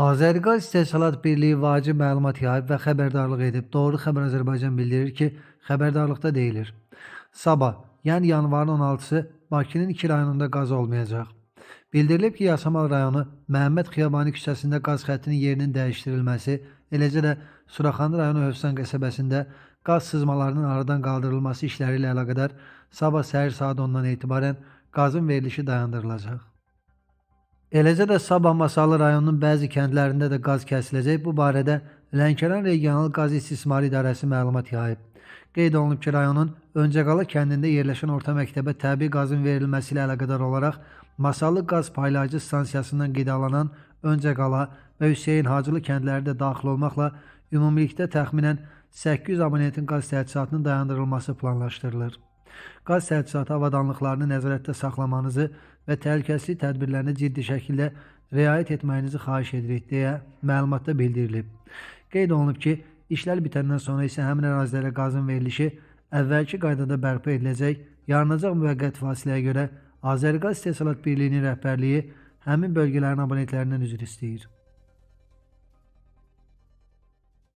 Azərqaz İstehsalat Birliyi vacib məlumat yayıb və xəbərdarlıq edib. Doğru Xəbər Azərbaycan bildirir ki, xəbərdarlıqda deyilir. Sabah, yəni yanvarın 16-sı Bakının 2 rayonunda qaz olmayacaq. Bildirilib ki, Yasamal rayonu Məhəmməd Xiyabani küçəsində qaz xəttinin yerinin dəyişdirilməsi, eləcə də Suraxanı rayonu Hövsan qəsəbəsində qaz sızmalarının aradan qaldırılması işləri ilə əlaqədar sabah səhər saat 10-dan etibarən qazın verilişi dayandırılacaq. Eləcə də Sabah Masallı rayonunun bəzi kəndlərində də qaz kəsiləcək. Bu barədə Lənkəran Regional Qaz İstismarı İdarəsi məlumat yayıb. Qeyd olunub ki, rayonun Öncəqala kəndində yerləşən orta məktəbə təbii qazın verilməsi ilə əlaqədar olaraq Masallı qaz paylayıcı stansiyasından qidalanan Öncəqala və Hüseyin Hacılı kəndləri də daxil olmaqla ümumilikdə təxminən 800 abonentin qaz təchizatının dayandırılması planlaşdırılır. Qaz təchizatı avadanlıqlarını nəzarətdə saxlamanızı və təhlükəsizlik tədbirlərinə ciddi şəkildə riayət etməyinizi xahiş edirik deyə məlumatda bildirilib. Qeyd olunub ki, işlər bitəndən sonra isə həmin ərazilərə qazın verilişi əvvəlki qaydada bərpa ediləcək, yaranacaq müvəqqəti fasiləyə görə Azərqaz İstehsalat Birliyinin rəhbərliyi həmin bölgələrin abonentlərindən üzr istəyir.